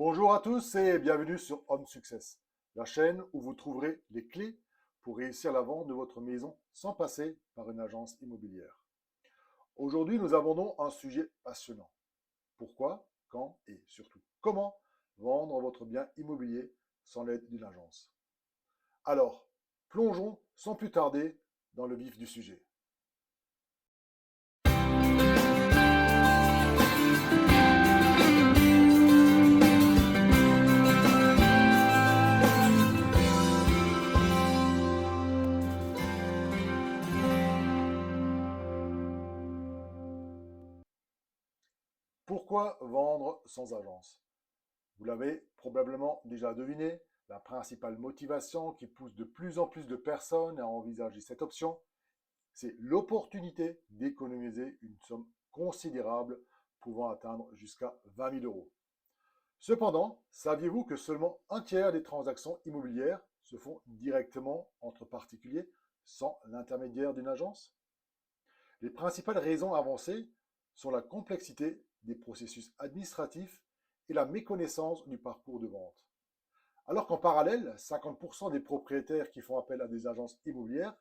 Bonjour à tous et bienvenue sur Home Success, la chaîne où vous trouverez les clés pour réussir la vente de votre maison sans passer par une agence immobilière. Aujourd'hui, nous abordons un sujet passionnant. Pourquoi, quand et surtout comment vendre votre bien immobilier sans l'aide d'une agence. Alors, plongeons sans plus tarder dans le vif du sujet. Pourquoi vendre sans agence? Vous l'avez probablement déjà deviné, la principale motivation qui pousse de plus en plus de personnes à envisager cette option, c'est l'opportunité d'économiser une somme considérable pouvant atteindre jusqu'à 20 000 euros. Cependant, saviez-vous que seulement un tiers des transactions immobilières se font directement entre particuliers sans l'intermédiaire d'une agence? Les principales raisons avancées sont la complexité des processus administratifs et la méconnaissance du parcours de vente. Alors qu'en parallèle, 50% des propriétaires qui font appel à des agences immobilières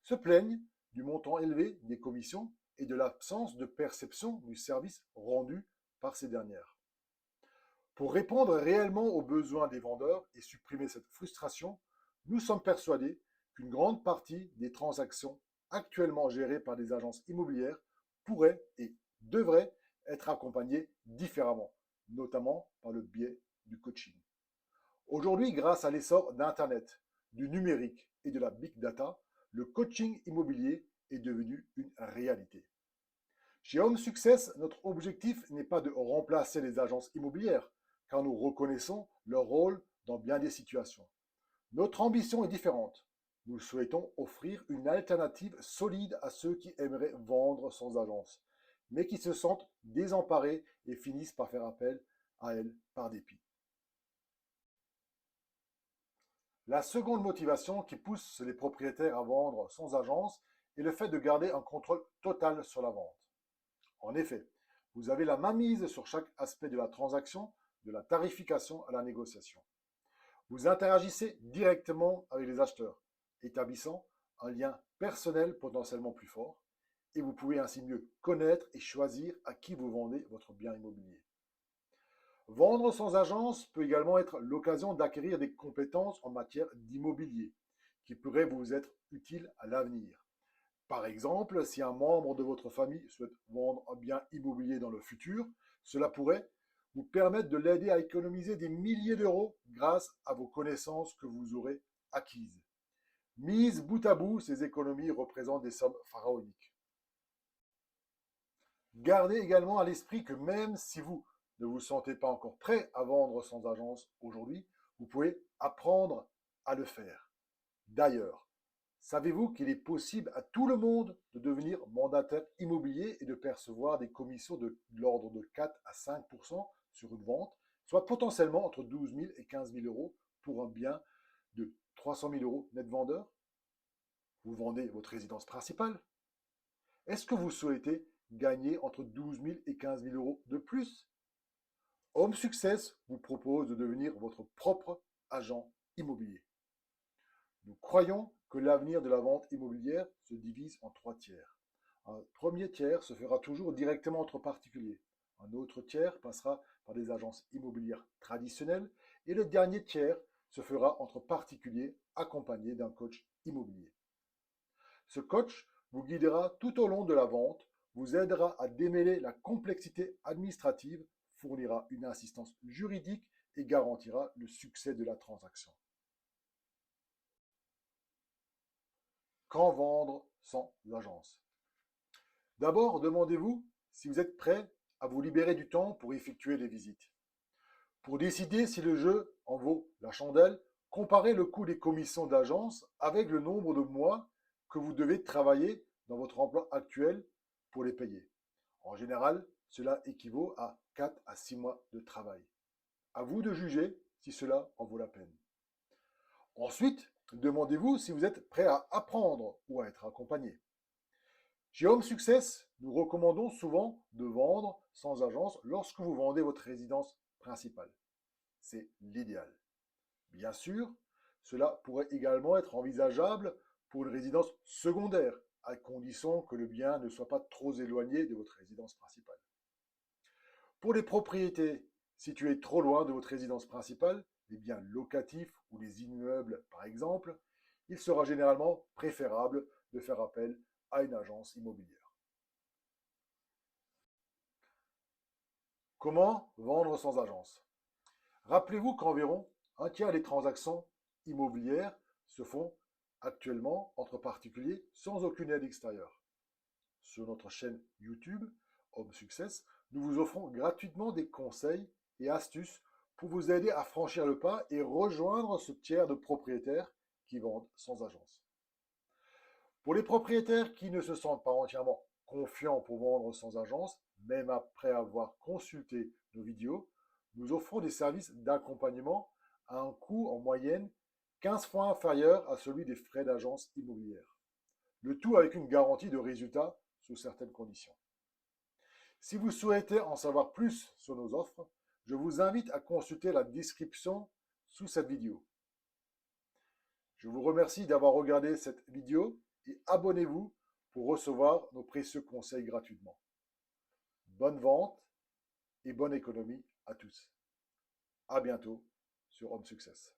se plaignent du montant élevé des commissions et de l'absence de perception du service rendu par ces dernières. Pour répondre réellement aux besoins des vendeurs et supprimer cette frustration, nous sommes persuadés qu'une grande partie des transactions actuellement gérées par des agences immobilières pourraient et devraient être accompagnées différemment, notamment par le biais du coaching. Aujourd'hui, grâce à l'essor d'Internet, du numérique et de la big data, le coaching immobilier est devenu une réalité. Chez Home Success, notre objectif n'est pas de remplacer les agences immobilières, car nous reconnaissons leur rôle dans bien des situations. Notre ambition est différente. Nous souhaitons offrir une alternative solide à ceux qui aimeraient vendre sans agence, mais qui se sentent désemparés et finissent par faire appel à elle par dépit. La seconde motivation qui pousse les propriétaires à vendre sans agence est le fait de garder un contrôle total sur la vente. En effet, vous avez la mainmise sur chaque aspect de la transaction, de la tarification à la négociation. Vous interagissez directement avec les acheteurs, établissant un lien personnel potentiellement plus fort, et vous pouvez ainsi mieux connaître et choisir à qui vous vendez votre bien immobilier. Vendre sans agence peut également être l'occasion d'acquérir des compétences en matière d'immobilier qui pourraient vous être utiles à l'avenir. Par exemple, si un membre de votre famille souhaite vendre un bien immobilier dans le futur, cela pourrait vous permettre de l'aider à économiser des milliers d'euros grâce à vos connaissances que vous aurez acquises. Mises bout à bout, ces économies représentent des sommes pharaoniques. Gardez également à l'esprit que même si vous ne vous sentez pas encore prêt à vendre sans agence aujourd'hui, vous pouvez apprendre à le faire. D'ailleurs, savez-vous qu'il est possible à tout le monde de devenir mandataire immobilier et de percevoir des commissions de l'ordre de 4 à 5% sur une vente, soit potentiellement entre 12 000 et 15 000 euros pour un bien de 300 000 euros net vendeur? Vous vendez votre résidence principale? Est-ce que vous souhaitez gagner entre 12 000 et 15 000 euros de plus? Home Success vous propose de devenir votre propre agent immobilier. Nous croyons que l'avenir de la vente immobilière se divise en trois tiers. Un premier tiers se fera toujours directement entre particuliers. Un autre tiers passera par des agences immobilières traditionnelles. Et le dernier tiers se fera entre particuliers accompagnés d'un coach immobilier. Ce coach vous guidera tout au long de la vente, vous aidera à démêler la complexité administrative, fournira une assistance juridique et garantira le succès de la transaction. Quand vendre sans agence? D'abord, demandez-vous si vous êtes prêt à vous libérer du temps pour effectuer les visites. Pour décider si le jeu en vaut la chandelle, comparez le coût des commissions d'agence avec le nombre de mois que vous devez travailler dans votre emploi actuel pour les payer. En général, cela équivaut à 4 à 6 mois de travail. À vous de juger si cela en vaut la peine. Ensuite, demandez-vous si vous êtes prêt à apprendre ou à être accompagné. Chez Home Success, nous recommandons souvent de vendre sans agence lorsque vous vendez votre résidence principale. c'est l'idéal. Bien sûr, cela pourrait également être envisageable pour une résidence secondaire, à condition que le bien ne soit pas trop éloigné de votre résidence principale. Pour les propriétés situées trop loin de votre résidence principale, les biens locatifs ou les immeubles par exemple, il sera généralement préférable de faire appel à une agence immobilière. Comment vendre sans agence? Rappelez-vous qu'environ un tiers des transactions immobilières se font actuellement entre particuliers sans aucune aide extérieure. Sur notre chaîne YouTube, Home Success, nous vous offrons gratuitement des conseils et astuces pour vous aider à franchir le pas et rejoindre ce tiers de propriétaires qui vendent sans agence. Pour les propriétaires qui ne se sentent pas entièrement confiants pour vendre sans agence, même après avoir consulté nos vidéos, nous offrons des services d'accompagnement à un coût en moyenne 15 fois inférieur à celui des frais d'agence immobilière. Le tout avec une garantie de résultat sous certaines conditions. Si vous souhaitez en savoir plus sur nos offres, je vous invite à consulter la description sous cette vidéo. Je vous remercie d'avoir regardé cette vidéo et abonnez-vous pour recevoir nos précieux conseils gratuitement. Bonne vente et bonne économie à tous. À bientôt sur Home Success.